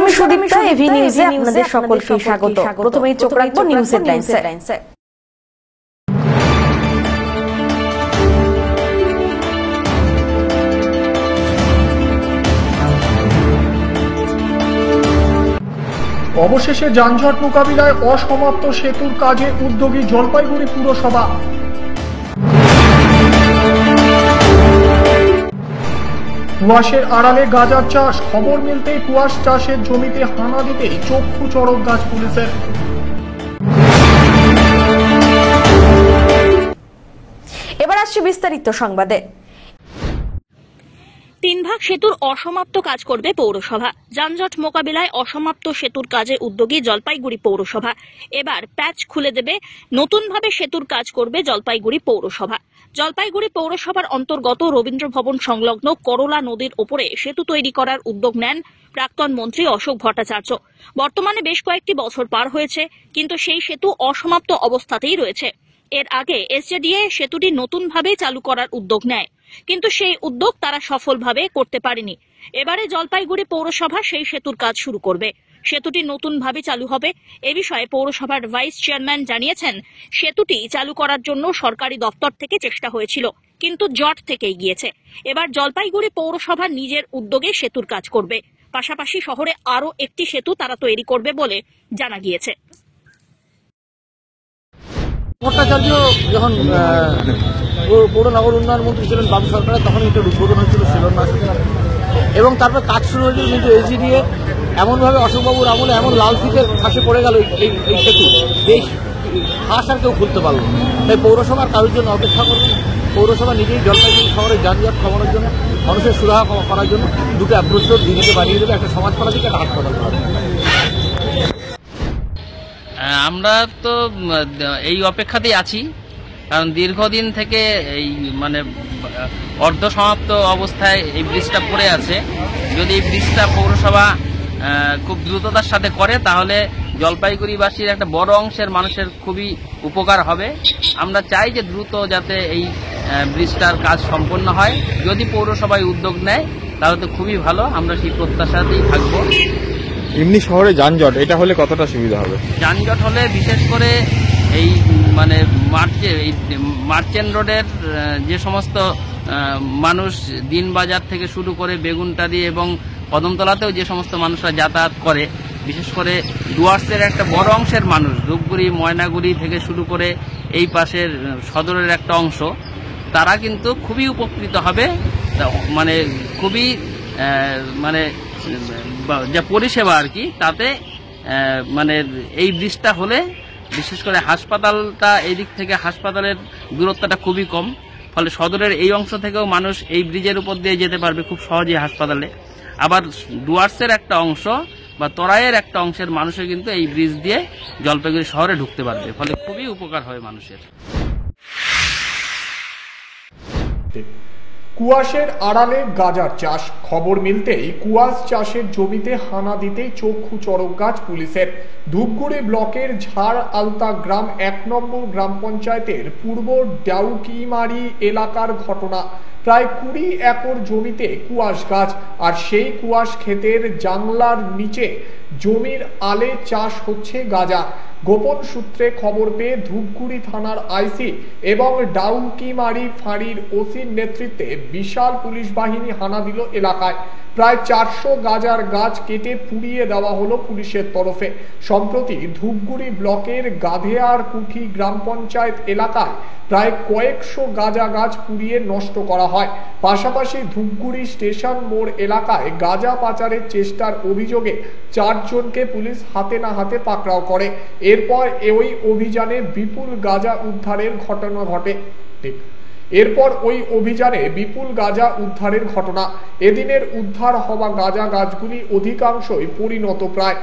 আমি সুদীপ্তা, এভি নিউজে আপনাদের সকলকে স্বাগত। প্রথমেই চোখ রাখবো নিউজ হেডলাইনসে। অবশেষে যানজট মোকাবিলায় অসমাপ্ত সেতুর কাজে উদ্যোগী জলপাইগুড়ি পুরসভা। কুয়াশের আড়ালে গাঁজার চাষ, খবর মিলতেই কুয়াশ চাষের জমিতে হানা দিতেই চক্ষু চড়ক গাছ পুলিশের। এবার আসছে বিস্তারিত সংবাদে। 3 ভাগ সেতুর অসমাপ্ত কাজ করবে পৌরসভা। যানজট মোকাবিলায় অসমাপ্ত সেতুর কাজে উদ্যোগী জলপাইগুড়ি পৌরসভা। এবার প্যাচ খুলে দেবে, নতুনভাবে সেতুর কাজ করবে জলপাইগুড়ি পৌরসভা। জলপাইগুড়ি পৌরসভার অন্তর্গত রবীন্দ্র ভবন সংলগ্ন করলা নদীর ওপরে সেতু তৈরি করার উদ্যোগ নেন প্রাক্তন মন্ত্রী অশোক ভট্টাচার্য। বর্তমানে বেশ কয়েকটি বছর পার হয়েছে, কিন্তু সেই সেতু অসমাপ্ত অবস্থাতেই রয়েছে। এর আগে এসজেডিএ সেতুটি নতুনভাবে চালু করার উদ্যোগ নেয়, কিন্তু সেই উদ্যোগ তারা সফলভাবে করতে পারেনি। এবারে জলপাইগুড়ি পৌরসভা সেই সেতুর কাজ শুরু করবে। সেতুটি নতুনভাবে চালু হবে। এ বিষয়ে পৌরসভার ভাইস চেয়ারম্যান জানিয়েছেন, সেতুটি চালু করার জন্য সরকারি দপ্তর থেকে চেষ্টা হয়েছিল, কিন্তু জট থেকেই গিয়েছে। এবার জলপাইগুড়ি পৌরসভা নিজের উদ্যোগে সেতুর কাজ করবে। পাশাপাশি শহরে আরও একটি সেতু তারা তৈরি করবে বলে জানা গিয়েছে। ভট্টাচার্য যখন পৌর নগর উন্নয়ন মন্ত্রী ছিলেন বাবু সরকারের, তখন এটা উদ্বোধন হয়েছিল শিলান্যাস, এবং তারপর কাজ শুরু হয়েছিল। কিন্তু এসজিডিএ এমনভাবে অশোকবাবুর আমলে এমন লাল ফিতের ফাঁসে পড়ে গেল এই সেতু, বেশ ফাঁস আর কেউ খুলতে পারল। তাই পৌরসভার কারোর জন্য অপেক্ষা করবেন। পৌরসভা নিজেই জলপাইগুড়ি শহরের যানজট কমানোর জন্য, মানুষের সুরাহা করার জন্য দুটো অ্যাপ্রোচ রোড দিদিকে বানিয়ে দেবে, একটা সমাজপাড়া দিকে, একটা হাসপাতাল। আমরা তো এই অপেক্ষাতেই আছি, কারণ দীর্ঘদিন থেকে এই অর্ধ সমাপ্ত অবস্থায় এই ব্রিজটা পড়ে আছে। যদি এই ব্রিজটা পৌরসভা খুব দ্রুততার সাথে করে, তাহলে জলপাইগুড়িবাসীর একটা বড় অংশের মানুষের খুবই উপকার হবে। আমরা চাই যে দ্রুত যাতে এই ব্রিজটার কাজ সম্পন্ন হয়। যদি পৌরসভায় উদ্যোগ নেয় তাহলে তো খুবই ভালো, আমরা সেই প্রত্যাশাতেই থাকবো। এমনি শহরে যানজট, এটা হলে কতটা সুবিধা হবে? যানজট হলে বিশেষ করে এই মার্চেন্ট রোডের যে সমস্ত মানুষ দিনবাজার থেকে শুরু করে বেগুনটারি এবং কদমতলাতেও যে সমস্ত মানুষরা যাতায়াত করে, বিশেষ করে ডুয়ার্সের একটা বড় অংশের মানুষ, ধূপগুড়ি ময়নাগুড়ি থেকে শুরু করে এই পাশের সদরের একটা অংশ, তারা কিন্তু খুবই উপকৃত হবে। খুবই যা পরিষেবা আর কি, তাতে এই ব্রিজটা হলে বিশেষ করে হাসপাতালটা, এই দিক থেকে হাসপাতালের দূরত্বটা খুবই কম, ফলে সদরের এই অংশ থেকেও মানুষ এই ব্রিজের উপর দিয়ে যেতে পারবে খুব সহজেই হাসপাতালে। আবার ডুয়ার্সের একটা অংশ বা তরাইয়ের একটা অংশের মানুষও কিন্তু এই ব্রিজ দিয়ে জলপাইগুড়ি শহরে ঢুকতে পারবে, ফলে খুবই উপকার হয় মানুষের। কুয়াশের আড়ালে গাঁজার চাষ, খবর মিলতেই কুয়াশ চাষের জমিতে হানা দিতেই চক্ষু চড়ক গাছ পুলিশের। ধূপগুড়ি ব্লকের ঝাড় আলতা গ্রাম 1 নম্বর গ্রাম পঞ্চায়েতের পূর্ব ডাউকিমারি এলাকার ঘটনা। প্রায় 20 একর জমিতে কুয়াশ গাছ, আর সেই কুয়াশ ক্ষেতের জাংলার নিচে জমির আলে চাষ হচ্ছে গাঁজা। গোপন সূত্রে খবর পেয়ে ধূপগুড়ি থানার আইসি এবং ডাউকিমারি ফাঁড়ির ওসির নেতৃত্বে বিশাল পুলিশ বাহিনী হানা দিল এলাকায়। প্রায় 400 গাঁজার গাছ কেটে পুড়িয়ে দেওয়া হলো পুলিশের তরফে। সম্প্রতি ধূপগুড়ি ব্লকের গাধেয়ার কুঠি গ্রাম পঞ্চায়েত এলাকায় প্রায় কয়েকশো গাঁজা গাছ পুড়িয়ে নষ্ট করা হয়। পাশাপাশি ধূপগুড়ি স্টেশন মোড় এলাকায় গাঁজা পাচারের চেষ্টার অভিযোগে 4 জনকে পুলিশ হাতে না হাতে পাকড়াও করে। এরপর ওই অভিযানে বিপুল গাঁজা উদ্ধারের ঘটনা ঘটে। এরপর ওই অভিযানে বিপুল গাঁজা উদ্ধারের ঘটনা। এদিনের উদ্ধার হওয়া গাঁজা গাছগুলি অধিকাংশই পরিণত প্রায়।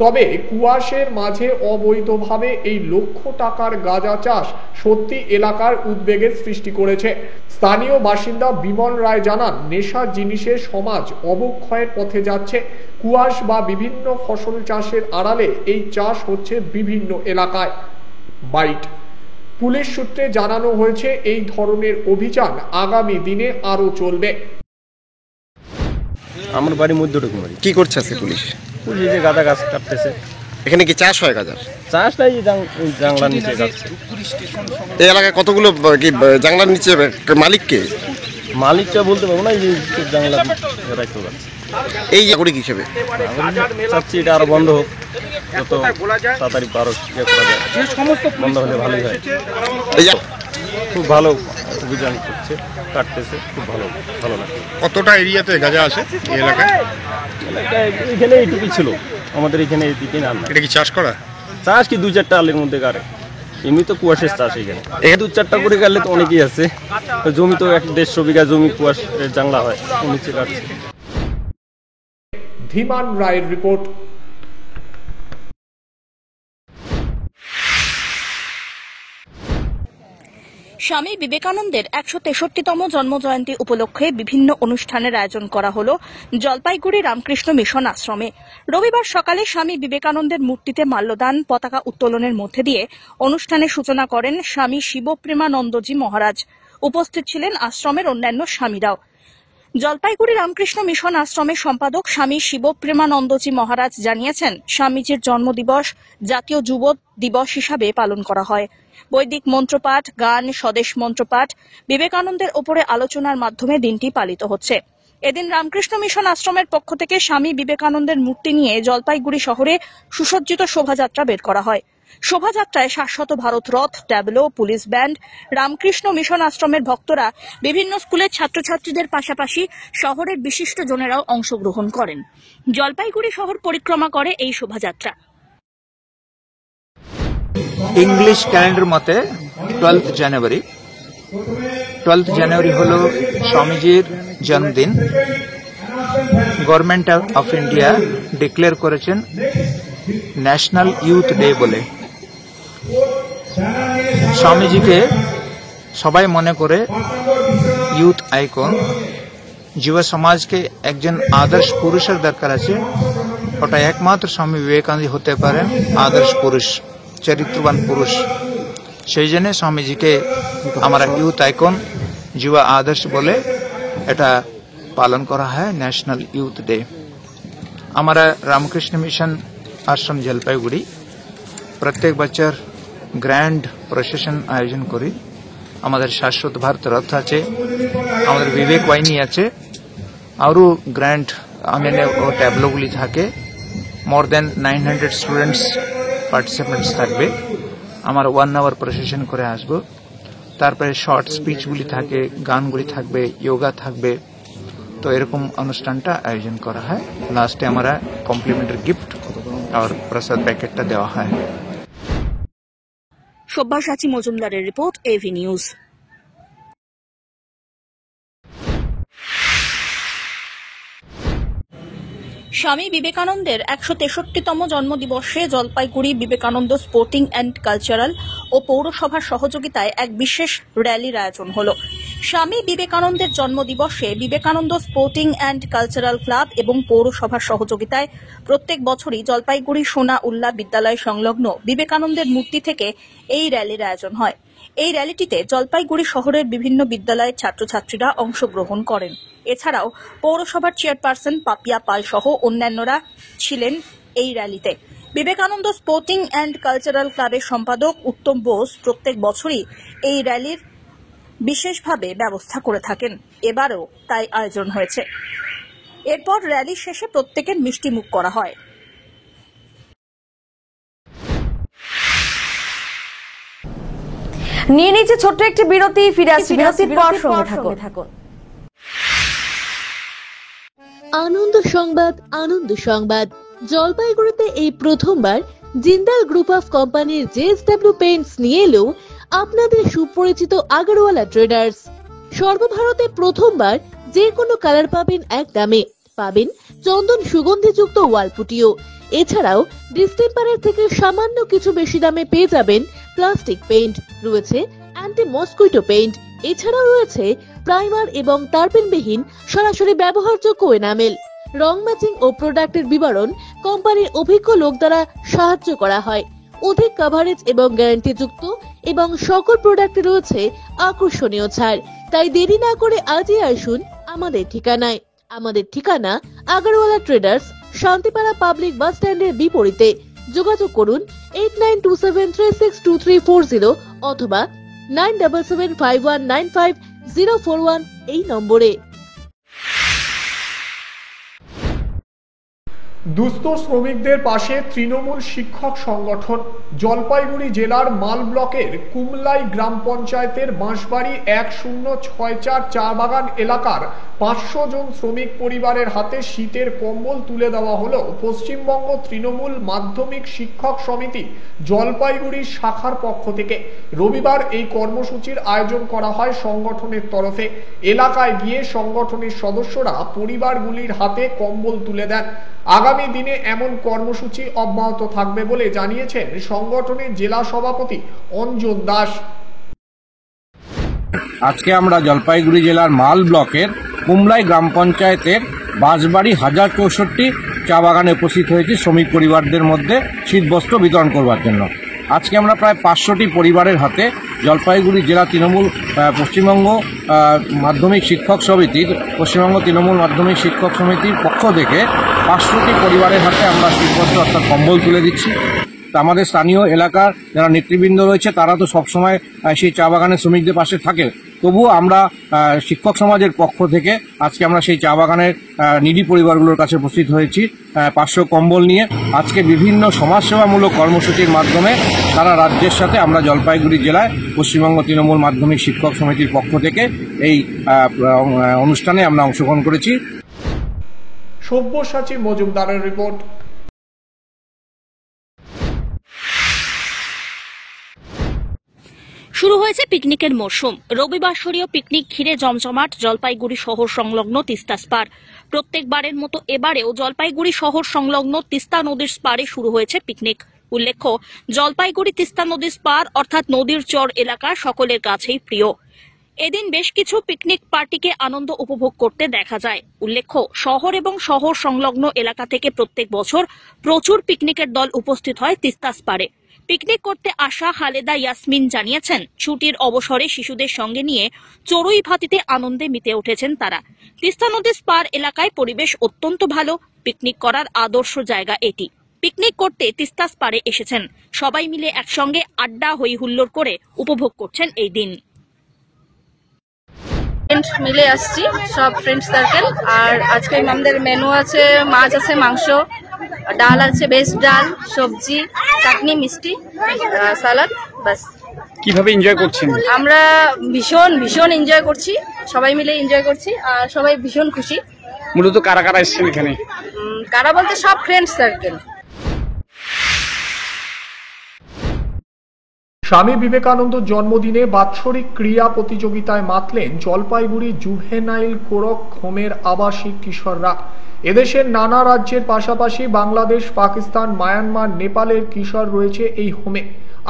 তবে কুয়াশের মাঝে অবৈধভাবে এই লক্ষ টাকার গাঁজা চাষ সত্যি এলাকার উদ্বেগের সৃষ্টি করেছে। স্থানীয় বাসিন্দা বিমল রায় জানান, নেশা জিনিসের সমাজ অবক্ষয়ের পথে যাচ্ছে। কুয়াশ বা বিভিন্ন ফসল চাষের আড়ালে এই চাষ হচ্ছে বিভিন্ন এলাকায়। বাইট পুলিশ সূত্রে জানানো হয়েছে, এই ধরনের অভিযান আগামী দিনে আরো চলবে। আমার বাড়ি মধ্যটুকুমারি। কি করছে আজকে পুলিশ? বুঝি যে গাঁদা গাছ কাটতেছে। এখানে কি চাষ হয় গাজার? চাষটাই জাংলার নিচে কাটছে। এই এলাকায় কতগুলো কি জাংলার নিচে মালিক কে? মালিকটা বলতে পারবো না, এই যে জাংলা রাখতে পারছে। এই নাগরিক হিসেবে চাচ্ছি এটা আরো বন্ধ হোক, যত তাড়াতাড়ি পারো ইয়ে করা যায়, বন্ধ হলে ভালোই হয়। এই যে খুব ভালো অভিযান করছে, কাটতেছে, খুব ভালো ভালো লাগে। কতটা এরিয়াতে গাজা আছে এই এলাকায়? এলাকায় এখানে এইটুকুই ছিল, আমাদের এখানে এইদিকে না। এটা কি চাষ করা? চাষ কি 2-4টা আলের মধ্যে কারে, এমনি তো কুয়াশের চাষ এখানে। 2-4টা করে গেলে তো অনেকই আছে, জমি তো 150 বিঘা জমি কুয়াশের জাংলা হয়, নিচে কাটছে। ধীমান রায়ের রিপোর্ট। স্বামী বিবেকানন্দের 163তম জন্মজয়ন্তী উপলক্ষে বিভিন্ন অনুষ্ঠানের আয়োজন করা হল জলপাইগুড়ি রামকৃষ্ণ মিশন আশ্রমে। রবিবার সকালে স্বামী বিবেকানন্দের মূর্তিতে মাল্যদান, পতাকা উত্তোলনের মধ্যে দিয়ে অনুষ্ঠানের সূচনা করেন স্বামী শিবপ্রেমানন্দজি মহারাজ। উপস্থিত ছিলেন আশ্রমের অন্যান্য স্বামীরাও। জলপাইগুড়ি রামকৃষ্ণ মিশন আশ্রমের সম্পাদক স্বামী শিবপ্রেমানন্দজি মহারাজ জানিয়েছেন, স্বামীজির জন্মদিবস জাতীয় যুব দিবস হিসাবে পালন করা হয়। বৈদিক মন্ত্রপাঠ, গান, স্বদেশ মন্ত্রপাঠ, বিবেকানন্দের ওপরে আলোচনার মাধ্যমে দিনটি পালিত হচ্ছে। এদিন রামকৃষ্ণ মিশন আশ্রমের পক্ষ থেকে স্বামী বিবেকানন্দের মূর্তি নিয়ে জলপাইগুড়ি শহরে সুসজ্জিত শোভাযাত্রা বের করা হয়। শোভাযাত্রায় শাশ্বত ভারত রথ, tableau, police band, Ramakrishna mission আশ্রমের ভক্তরা, বিভিন্ন স্কুলের ছাত্রছাত্রীদের পাশাপাশি শহরের বিশিষ্ট জনেরাও অংশগ্রহণ করেন। জলপাইগুড়ি শহর পরিক্রমা করে এই শোভাযাত্রা। ইংলিশ ক্যালেন্ডার মতে 12th জানুয়ারি হলো স্বামীজির জন্মদিন। গভর্নমেন্ট অফ ইন্ডিয়া ডিক্লেয়ার করেছেন ন্যাশনাল ইউথ ডে বলে। স্বামীজিকে সবাই মনে করে ইউথ আইকন। যুব সমাজকে একজন আদর্শ পুরুষের দরকার আছে, ওটা একমাত্র স্বামী বিবেকানন্দ হতে পারেন আদর্শ পুরুষ, চরিত্রবান পুরুষ। সেই জন্য স্বামীজিকে আমরা ইউথ আইকন, যুব আদর্শ বলে এটা পালন করা হয় ন্যাশনাল ইউথ ডে। আমরা রামকৃষ্ণ মিশন আশ্রম জলপাইগুড়ি প্রত্যেক বছর গ্র্যান্ড প্রসেশন আয়োজন করি। আমাদের শাশ্বত ভারত রথ আছে, আমাদের বিবেক বাহিনী আছে, আরও গ্র্যান্ড ট্যাবলোগুলি থাকে। মোর দেন 900 স্টুডেন্টস পার্টিসিপেন্টস থাকবে। আমরা 1 আওয়ার প্রসেশন করে আসব। তারপরে শর্ট স্পিচগুলি থাকে, গানগুলি থাকবে, যোগা থাকবে। তো এরকম অনুষ্ঠানটা আয়োজন করা হয়। লাস্টে আমরা কমপ্লিমেন্টারি গিফট আর প্রসাদ প্যাকেটটা দেওয়া হয়। সব্যসাচী মজুমদারের রিপোর্ট, এভি নিউজ। স্বামী বিবেকানন্দের 163তম জন্মদিবসে Jalpaiguri Vivekananda sporting and cultural ও পৌরসভার সহযোগিতায় এক বিশেষ র্যালির আয়োজন হল। স্বামী বিবেকানন্দের জন্মদিবসে Vivekananda sporting and cultural club এবং পৌরসভার সহযোগিতায় প্রত্যেক বছরই জলপাইগুড়ি সোনা উল্লা বিদ্যালয় সংলগ্ন বিবেকানন্দের মূর্তি থেকে এই র্যালির আয়োজন হয়। এই র্যালিটিতে জলপাইগুড়ি শহরের বিভিন্ন বিদ্যালয়ের ছাত্রছাত্রীরা অংশগ্রহণ করেন। এছাড়াও পৌরসভার চেয়ারপারসন পাপিয়া পাল সহ অন্যান্যরা ছিলেন এই র্যালিতে। বিবেকানন্দ স্পোর্টিং অ্যান্ড কালচারাল ক্লাবের সম্পাদক উত্তম বোস প্রত্যেক বছরই এই র্যালির বিশেষভাবে ব্যবস্থা করে থাকেন। এবারও তাই আয়োজন হয়েছে। এরপর র্যালি শেষে প্রত্যেকের মিষ্টি মুখ করা হয়। নিয়ে নিচ্ছে ছোট্ট একটি বিরতি, ফিরে আসছি বিরতির পর, সঙ্গে থাকুন। আনন্দ সংবাদ। জলপাইগুড়িতে এই প্রথমবার জিন্দাল গ্রুপ অফ কোম্পানির জেএসডব্লিউ পেইন্টস নিয়ে এলো আপনাদের সুপরিচিত আগারওয়ালা ট্রেডার্স। সর্বভারতে প্রথমবার যে কোনো কালার পাবেন এক দামে, পাবেন চন্দন সুগন্ধিযুক্ত ওয়ালপুটিও। এছাড়াও ডিস্টেম্পারের থেকে সামান্য কিছু বেশি দামে পেয়ে যাবেন প্লাস্টিক পেইন্ট, রয়েছে অ্যান্টি মসকুইটো পেইন্ট, এছাড়াও রয়েছে প্রাইমার এবং টার্পেনবিহীন সরাসরি ব্যবহারযোগ্য এনামেল। রং ম্যাচিং ও প্রোডাক্টের বিবরণ কোম্পানির অভিজ্ঞ লোক দ্বারা সাহায্য করা হয়। অধিক কভারেজ এবং গ্যারান্টিযুক্ত এবং সকল প্রোডাক্টে রয়েছে আকর্ষণীয় ছাড়। তাই দেরি না করে আজই আসুন আমাদের ঠিকানায়। আমাদের ঠিকানা Agarwala traders, Shantipara public bus স্ট্যান্ডের বিপরীতে। যোগাযোগ করুন 8927362340 অথবা 9775195041 এই নম্বরে। দুস্থ শ্রমিকদের পাশে তৃণমূল শিক্ষক সংগঠন। জলপাইগুড়ি জেলার মাল ব্লকের কুমলাই গ্রাম পঞ্চায়েতের বাঁশবাড়ি 1064 চা বাগান এলাকার 500 জন শ্রমিক পরিবারের হাতে শীতের কম্বল তুলে দেওয়া হলো পশ্চিমবঙ্গ তৃণমূল মাধ্যমিক শিক্ষক সমিতি জলপাইগুড়ি শাখার পক্ষ থেকে। রবিবার এই কর্মসূচির আয়োজন করা হয় সংগঠনের তরফে। এলাকায় গিয়ে সংগঠনের সদস্যরা পরিবারগুলির হাতে কম্বল তুলে দেন। আগামী দিনে এমন কর্মসূচি অব্যাহত থাকবে বলে জানিয়েছেন সংগঠনের জেলা সভাপতি অঞ্জন দাস। আজকে আমরা জলপাইগুড়ি জেলার মাল ব্লকের কুমলাই গ্রাম পঞ্চায়েতের বাঁশবাড়ি 1064 চা বাগানে উপস্থিত হয়েছি শ্রমিক পরিবারদের মধ্যে শীতবস্ত্র বিতরণ করবার জন্য। আজকে আমরা প্রায় 500টি পরিবারের হাতে জলপাইগুড়ি জেলা তৃণমূল পশ্চিমবঙ্গ মাধ্যমিক শিক্ষক সমিতির পশ্চিমবঙ্গ তৃণমূল মাধ্যমিক শিক্ষক সমিতির পক্ষ থেকে 500টি পরিবারের হাতে আমরা শীতবস্ত্র অর্থাৎ কম্বল তুলে দিচ্ছি। আমাদের স্থানীয় এলাকার যারা নেতৃবৃন্দ রয়েছে তারা তো সবসময় সেই চা বাগানের শ্রমিকদের পাশে থাকে, তবুও আমরা শিক্ষক সমাজের পক্ষ থেকে আজকে আমরা সেই চা বাগানের নিডি পরিবারগুলোর কাছে উপস্থিত হয়েছি 500 কম্বল নিয়ে। আজকে বিভিন্ন সমাজসেবামূলক কর্মসূচির মাধ্যমে সারা রাজ্যের সাথে আমরা জলপাইগুড়ি জেলায় পশ্চিমবঙ্গ তৃণমূল মাধ্যমিক শিক্ষক সমিতির পক্ষ থেকে এই অনুষ্ঠানে আমরা অংশগ্রহণ করেছি। সব্যসাচী মজুমদারের রিপোর্ট। শুরু হয়েছে পিকনিকের মরশুম। রবিবাসরীয় পিকনিক ঘিরে জমজমাট জলপাইগুড়ি শহর সংলগ্ন তিস্তা স্পার। প্রত্যেকবারের মতো এবারেও জলপাইগুড়ি শহর সংলগ্ন তিস্তা নদীর স্পারে শুরু হয়েছে পিকনিক। উল্লেখ্য, জলপাইগুড়ি তিস্তা নদীর স্পার অর্থাৎ নদীর চর এলাকা সকলের কাছেই প্রিয়। এদিন বেশ কিছু পিকনিক পার্টিকে আনন্দ উপভোগ করতে দেখা যায়। উল্লেখ্য, শহর এবং শহর সংলগ্ন এলাকা থেকে প্রত্যেক বছর প্রচুর পিকনিকের দল উপস্থিত হয় তিস্তা স্পারে। পিকনিক করতে আসা খালেদা ইয়াসমিন জানিয়েছেন, ছুটির অবসরে শিশুদের সঙ্গে নিয়ে চড়ুই ভাতিতে আনন্দে মেতে উঠেছেন তারা। তিস্তা নদীর স্পার এলাকায় পরিবেশ অত্যন্ত ভালো, পিকনিক করার আদর্শ জায়গা এটি। পিকনিক করতে তিস্তা স্পারে এসেছেন, সবাই মিলে একসঙ্গে আড্ডা হই হুল্লোড় করে উপভোগ করছেন এই দিন। মিলে আসছি সব ফ্রেন্ড সার্কেল। আর আজকে আমাদের মেনু আছে, মাছ আছে, মাংস, ডাল আছে, ভেজ ডাল, সবজি, চাটনি, মিষ্টি, সালাদ। বাস। কিভাবে এনজয় করছেন? আমরা ভীষণ এনজয় করছি, সবাই মিলে এনজয় করছি আর সবাই ভীষণ খুশি। মূলত কারা কারা এসেছেন এখানে? কারা বলতে সব ফ্রেন্ড সার্কেল। স্বামী বিবেকানন্দ জন্মদিনে বাৎসরিক ক্রীড়া প্রতিযোগিতায় মাতলেন জলপাইগুড়ি জুভেনাইল কোরক হোমের আবাসিক কিশোররা। এদেশের নানা রাজ্যের পাশাপাশি বাংলাদেশ, পাকিস্তান, মায়ানমার, নেপালের কিশোর রয়েছে এই হোমে।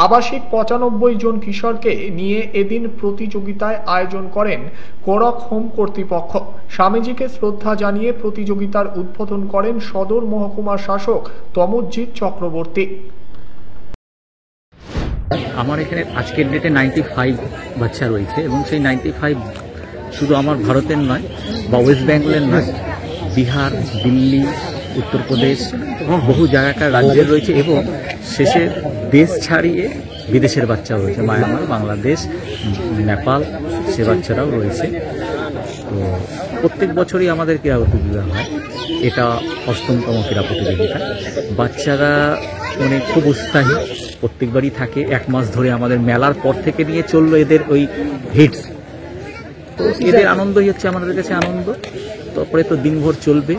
আবাসিক 95 জন কিশোরকে নিয়ে এদিন প্রতিযোগিতায় আয়োজন করেন কোরক হোম কর্তৃপক্ষ। স্বামীজিকে শ্রদ্ধা জানিয়ে প্রতিযোগিতার উদ্বোধন করেন সদর মহকুমা শাসক তমজিৎ চক্রবর্তী। আমার এখানে আজকের ডেটে 95 বাচ্চা রয়েছে এবং সেই 95 শুধু আমার ভারতের নয় বা ওয়েস্ট বেঙ্গলের নয়, বিহার, দিল্লি, উত্তরপ্রদেশ বহু জায়গাকার রাজ্যের রয়েছে এবং শেষে দেশ ছাড়িয়ে বিদেশের বাচ্চাও রয়েছে, মায়ানমার, বাংলাদেশ, নেপাল, সে বাচ্চারাও রয়েছে। তো প্রত্যেক বছরই আমাদের ক্রীড়া প্রতিযোগিতা হয়, এটা 8ম ক্রীড়া প্রতিযোগিতা। বাচ্চারা মানে খুব উৎসাহী, প্রত্যেকবারই থাকে। 1 মাস ধরে আমাদের মেলার পর থেকে নিয়ে চললো এদের ওই হিটস। তো এদের আনন্দই হচ্ছে আমাদের কাছে আনন্দ। তারপরে তো দিনভর চলবে।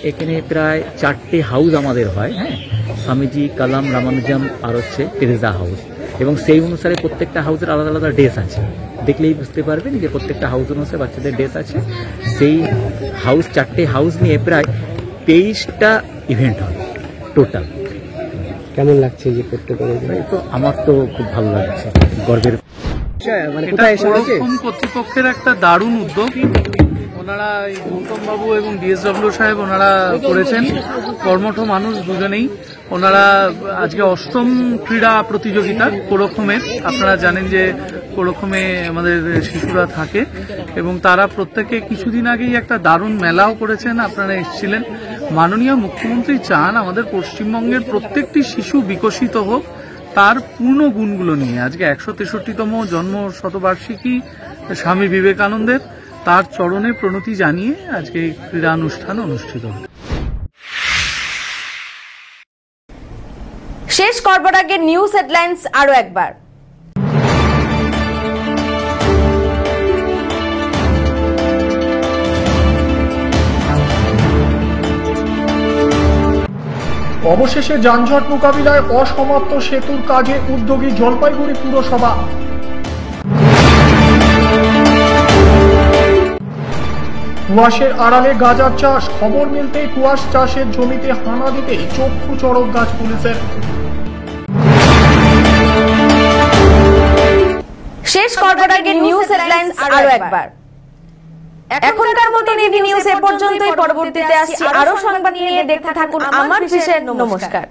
এখানে প্রায় 4টে হাউস আমাদের হয়, হ্যাঁ, স্বামীজি, কালাম, রামানুজম আর হচ্ছে টেরেজা হাউস, এবং সেই অনুসারে প্রত্যেকটা হাউসের আলাদা আলাদা ড্রেস আছে। দেখলেই বুঝতে পারবেন যে প্রত্যেকটা হাউস অনুসারে বাচ্চাদের ড্রেস আছে। সেই হাউস 4টে হাউস নিয়ে প্রায় 23টা ইভেন্ট হয় টোটাল। কেমন লাগছে যে করতে পারে? তো আমার তো খুব ভালো লাগছে, গর্বের। কর্তৃপক্ষের একটা দারুণ উদ্যোগ। ওনারা গৌতম বাবু এবং ডিএসডব্লিউ সাহেব ওনারা করেছেন, কর্মঠ মানুষ দুজনেই। ওনারা আজকে অষ্টম ক্রীড়া প্রতিযোগিতা কোরক্ষমের, আপনারা জানেন যে কোরক্ষমে আমাদের শিশুরা থাকে এবং তারা প্রত্যেকে কিছুদিন আগেই একটা দারুণ মেলাও করেছেন, আপনারা এসেছিলেন। মাননীয় মুখ্যমন্ত্রী চান আমাদের পশ্চিমবঙ্গের প্রত্যেকটি শিশু বিকশিত হোক তার পূর্ণ গুণগুলো নিয়ে। আজকে 163তম জন্ম শতবার্ষিকী স্বামী বিবেকানন্দের, তার চরণে প্রণতি জানিয়ে আজকে এই ক্রীড়া অনুষ্ঠান অনুষ্ঠিত হল। শেষ করবার আগে নিউজ হেডলাইন্স আরো একবার। অবশেষে যানজট মোকাবিলায় অসমাপ্ত সেতুর কাজে উদ্যোগী জলপাইগুড়ি পুরসভা। কুয়াশের আড়ালে গাজার চাষ, খবর মিলতেই কুয়াশ চাষের জমিতে হানা দিতেই চক্ষু চড়ক গাছ পুলিশের। শেষ করবার আগে নিউজ হেডলাইন্স আরো একবার। এখনকার মতো নিউজ এ পর্যন্তই। পরবর্তীতে আসছি আরো সংবাদ নিয়ে। দেখতে থাকুন আমার বিশেষ। নমস্কার।